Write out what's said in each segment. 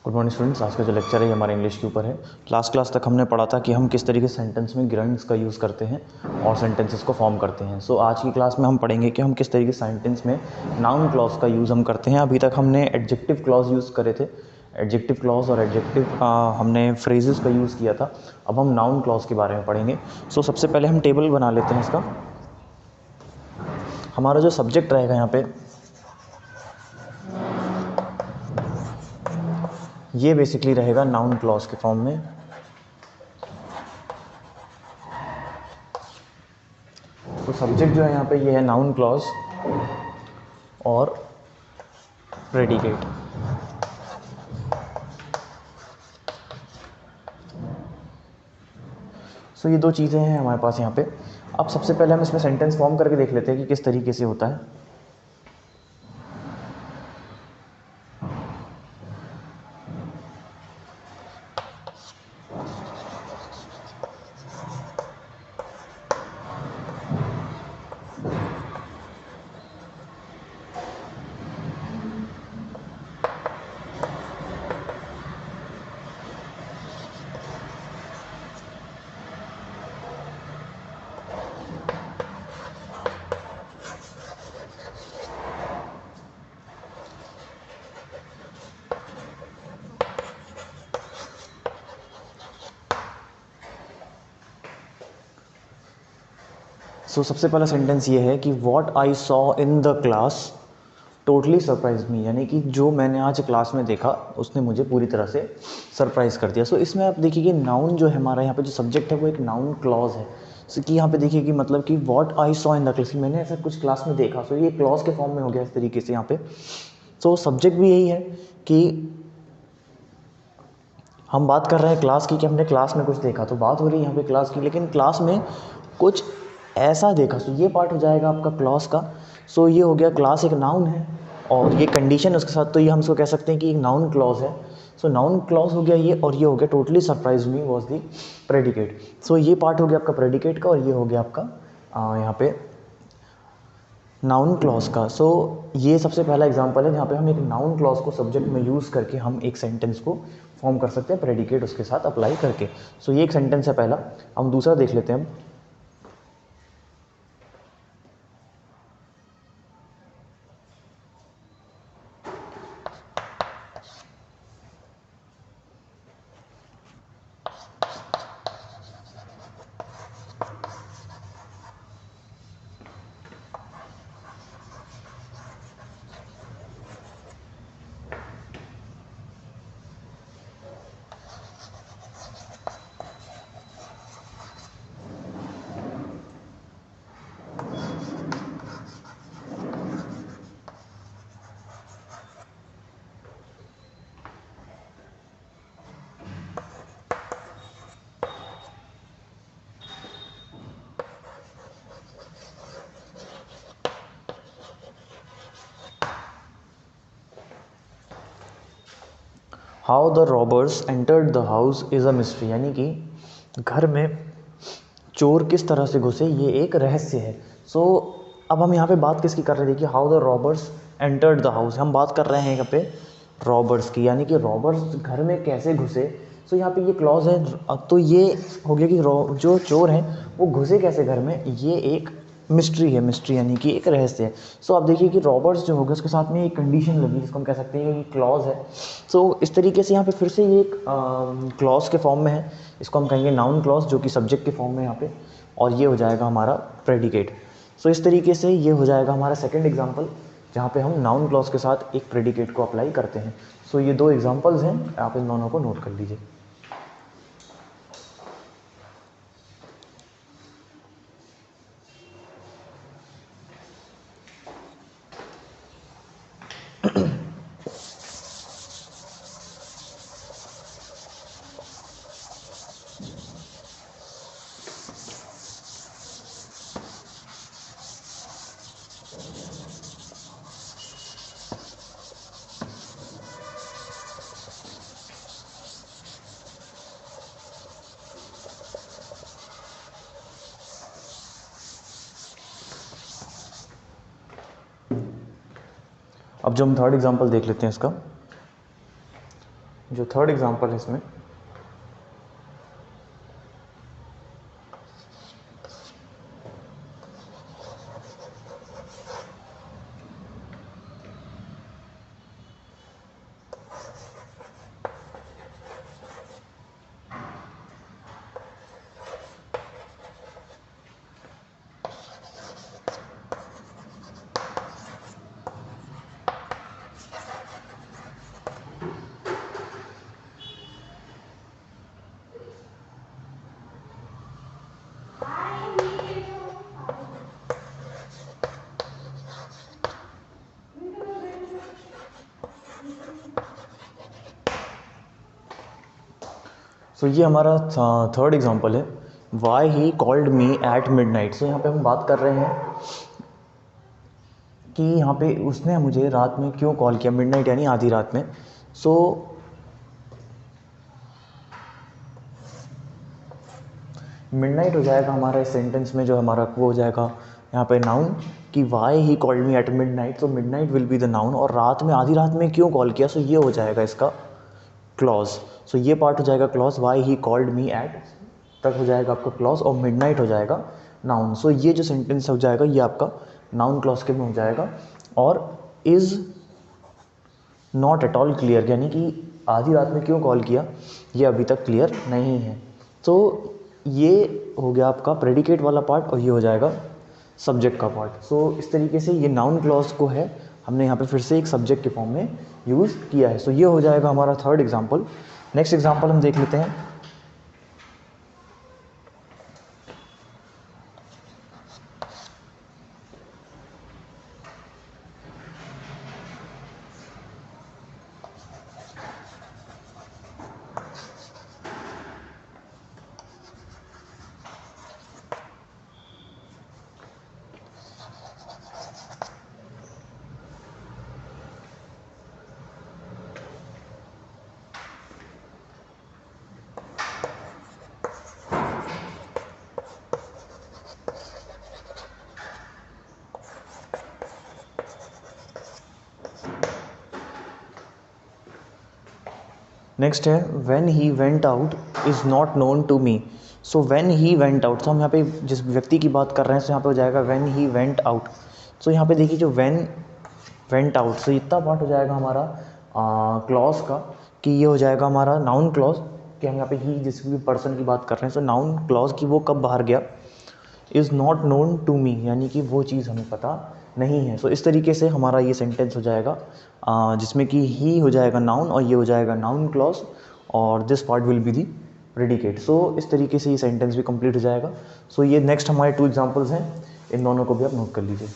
Good morning students. आज का जो लेक्चर है हमारे इंग्लिश के ऊपर है। लास्ट क्लास तक हमने पढ़ा था कि हम किस तरीके से सेंटेंस में ग्रंट्स का यूज़ करते हैं और सेंटेंसेस को फॉर्म करते हैं। सो आज की क्लास में हम पढ़ेंगे कि हम किस तरीके से सेंटेंस में नाउन क्लॉज का यूज़ हम करते हैं। अभी तक हमने एडजेक्टिव क्लॉज यूज़ करे थे, एडजेक्टिव क्लॉज और एडजेक्टिव हमने फ्रेजेस का यूज़ किया था। अब हम नाउन क्लॉज के बारे में पढ़ेंगे। सो सबसे पहले हम टेबल बना लेते हैं इसका। हमारा जो सब्जेक्ट रहेगा यहाँ पे, ये बेसिकली रहेगा नाउन क्लॉज के फॉर्म में। तो सब्जेक्ट जो है यहाँ पे ये है नाउन क्लॉज और प्रेडिकेट। सो ये दो चीज़ें हैं हमारे पास यहाँ पे। अब सबसे पहले हम इसमें सेंटेंस फॉर्म करके देख लेते हैं कि किस तरीके से होता है। सो सबसे पहला सेंटेंस ये है कि what I saw in the class totally surprised मी, यानी कि जो मैंने आज क्लास में देखा उसने मुझे पूरी तरह से सरप्राइज कर दिया। सो इसमें आप देखिए कि नाउन जो है हमारा यहाँ पे जो सब्जेक्ट है वो एक नाउन क्लॉज है। सो कि यहाँ पे देखिए कि मतलब कि what I saw in the class, मैंने ऐसा कुछ क्लास में देखा। सो ये क्लॉज के फॉर्म में हो गया इस तरीके से यहाँ पे। सो सब्जेक्ट भी यही है कि हम बात कर रहे हैं क्लास की, कि हमने क्लास में कुछ देखा, तो बात हो रही है यहाँ पे क्लास की, लेकिन क्लास में कुछ ऐसा देखा। सो ये पार्ट हो जाएगा आपका क्लॉज का। सो ये हो गया, क्लास एक नाउन है और ये कंडीशन उसके साथ, तो ये हम इसको कह सकते हैं कि एक नाउन क्लॉज है। सो नाउन क्लॉज हो गया ये, और ये हो गया totally surprised me was the predicate. So ये पार्ट हो गया आपका प्रेडिकेट का और ये हो गया आपका यहाँ पे नाउन क्लॉज का। सो ये सबसे पहला एग्जांपल है जहाँ पे हम एक नाउन क्लॉज को सब्जेक्ट में यूज़ करके हम एक सेंटेंस को फॉर्म कर सकते हैं प्रेडिकेट उसके साथ अप्लाई करके। सो ये एक सेंटेंस है पहला। हम दूसरा देख लेते हैं। How the robbers entered the house is a mystery, यानी कि घर में चोर किस तरह से घुसे ये एक रहस्य है। सो अब हम यहाँ पे बात किसकी कर रहे हैं, देखिए how the robbers entered the house, हम बात कर रहे हैं यहाँ पे रॉबर्स की, यानी कि रॉबर्स घर में कैसे घुसे। सो यहाँ पे ये क्लॉज है। अब तो ये हो गया कि जो चोर हैं वो घुसे कैसे घर में, ये एक मिस्ट्री है। मिस्ट्री यानी कि एक रहस्य है। सो आप देखिए कि रॉबर्ट्स जो होगा उसके साथ में एक कंडीशन लगी जिसको हम कह सकते हैं कि क्लॉज है। सो इस तरीके से यहाँ पे फिर से ये एक क्लॉज के फॉर्म में है। इसको हम कहेंगे नाउन क्लॉज, जो कि सब्जेक्ट के फॉर्म में यहाँ पे, और ये हो जाएगा हमारा प्रेडिकेट। सो इस तरीके से ये हो जाएगा हमारा सेकेंड एग्जाम्पल जहाँ पे हम नाउन क्लॉज के साथ एक प्रेडिकेट को अप्लाई करते हैं। सो ये दो एग्जाम्पल्स हैं, आप इन दोनों को नोट कर लीजिए। अब जो हम थर्ड एग्जाम्पल देख लेते हैं इसका, जो थर्ड एग्जांपल है इसमें, सो ये हमारा थर्ड एग्जांपल है, why he called me at midnight. So यहाँ पे हम बात कर रहे हैं कि यहाँ पे उसने मुझे रात में क्यों कॉल किया, मिडनाइट यानी आधी रात में। सो मिडनाइट हो जाएगा हमारा इस सेंटेंस में, जो हमारा वो हो जाएगा यहाँ पे नाउन, कि why he called me at midnight. तो midnight will be the noun, और रात में आधी रात में क्यों कॉल किया, सो ये हो जाएगा इसका क्लॉज। सो ये पार्ट हो जाएगा clause, Y he called me eight तक हो जाएगा आपका क्लॉज, और मिडनाइट हो जाएगा नाउन। सो ये जो सेंटेंस हो जाएगा ये आपका नाउन क्लॉज के में हो जाएगा। और is not at all clear, यानी कि आधी रात में क्यों कॉल किया ये अभी तक क्लियर नहीं है। तो ये हो गया आपका प्रेडिकेट वाला पार्ट, और ये हो जाएगा सब्जेक्ट का पार्ट। सो इस तरीके से ये नाउन क्लॉज को है हमने यहाँ पे फिर से एक सब्जेक्ट के फॉर्म में यूज़ किया है। सो ये हो जाएगा हमारा थर्ड एग्जाम्पल। नेक्स्ट एग्जाम्पल हम देख लेते हैं। नेक्स्ट है when he went out is not known to me. So when he went out, तो हम यहाँ पे जिस व्यक्ति की बात कर रहे हैं, सो यहाँ पे हो जाएगा व्हेन ही वेंट आउट। सो यहाँ पे देखिए जो व्हेन वेंट आउट, सो इतना पार्ट हो जाएगा हमारा क्लॉज का, कि ये हो जाएगा हमारा नाउन क्लॉज, कि हम यहाँ पे ही जिस भी पर्सन की बात कर रहे हैं, सो नाउन क्लॉज की वो कब बाहर गया, is not known to me, यानी कि वो चीज़ हमें पता नहीं है। सो इस तरीके से हमारा ये सेंटेंस हो जाएगा, जिसमें कि ही हो जाएगा नाउन, और ये हो जाएगा नाउन क्लॉज, और this part will be the predicate. So इस तरीके से ये सेंटेंस भी कंप्लीट हो जाएगा। सो ये नेक्स्ट हमारे 2 एग्जांपल्स हैं, इन दोनों को भी आप नोट कर लीजिए।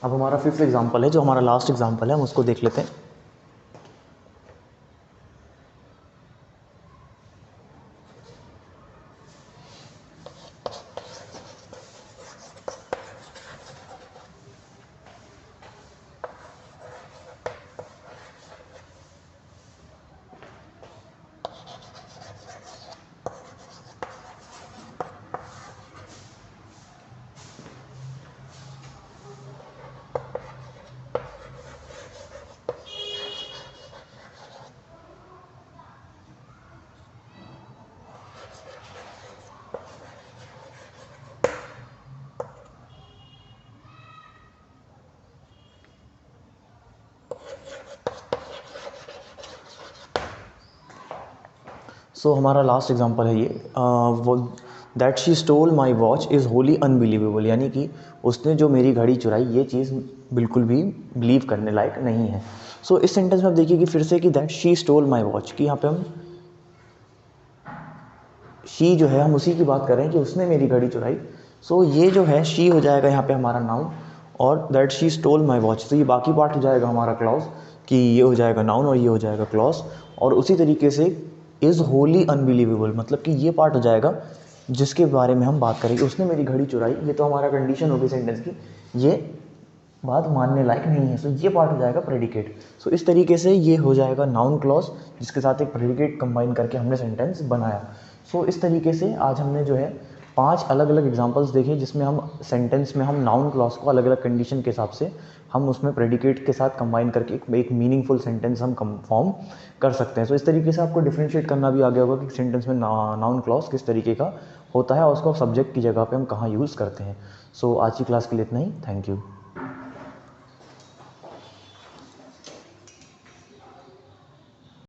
अब हमारा 5th एग्जाम्पल है, जो हमारा लास्ट एग्जाम्पल है, हम उसको देख लेते हैं। सो हमारा लास्ट एग्जांपल है ये, वो that she stole my watch is Holi unbelievable, यानी कि उसने जो मेरी घड़ी चुराई, ये चीज़ बिल्कुल भी बिलीव करने लायक नहीं है। सो इस सेंटेंस में आप देखिए कि फिर से कि that she stole my watch, कि यहाँ पे हम शी जो है हम उसी की बात कर रहे हैं कि उसने मेरी घड़ी चुराई। सो ये जो है शी हो जाएगा यहाँ पे हमारा नाउन, और that she stole my watch. तो ये बाकी पार्ट हो जाएगा हमारा क्लॉज, कि ये हो जाएगा नाउन और ये हो जाएगा क्लॉज। और उसी तरीके से इज़ होली अनबिलीवेबल, मतलब कि ये पार्ट हो जाएगा जिसके बारे में हम बात करेंगे, उसने मेरी घड़ी चुराई, ये तो हमारा कंडीशन होगी सेंटेंस की, ये बात मानने लायक नहीं है। सो ये पार्ट हो जाएगा प्रेडिकेट। सो इस तरीके से ये हो जाएगा नाउन क्लॉज जिसके साथ एक प्रेडिकेट कंबाइन करके हमने सेंटेंस बनाया। सो इस तरीके से आज हमने जो है 5 अलग अलग एग्जांपल्स देखे जिसमें हम सेंटेंस में हम नाउन क्लॉज को अलग अलग कंडीशन के हिसाब से हम उसमें प्रेडिकेट के साथ कंबाइन करके एक मीनिंगफुल सेंटेंस हम फॉर्म कर सकते हैं। सो इस तरीके से आपको डिफ्रेंशिएट करना भी आ गया होगा कि सेंटेंस में नाउन क्लॉज किस तरीके का होता है और उसको सब्जेक्ट की जगह पे हम कहाँ यूज़ करते हैं। सो आज की क्लास के लिए इतना ही। Thank you.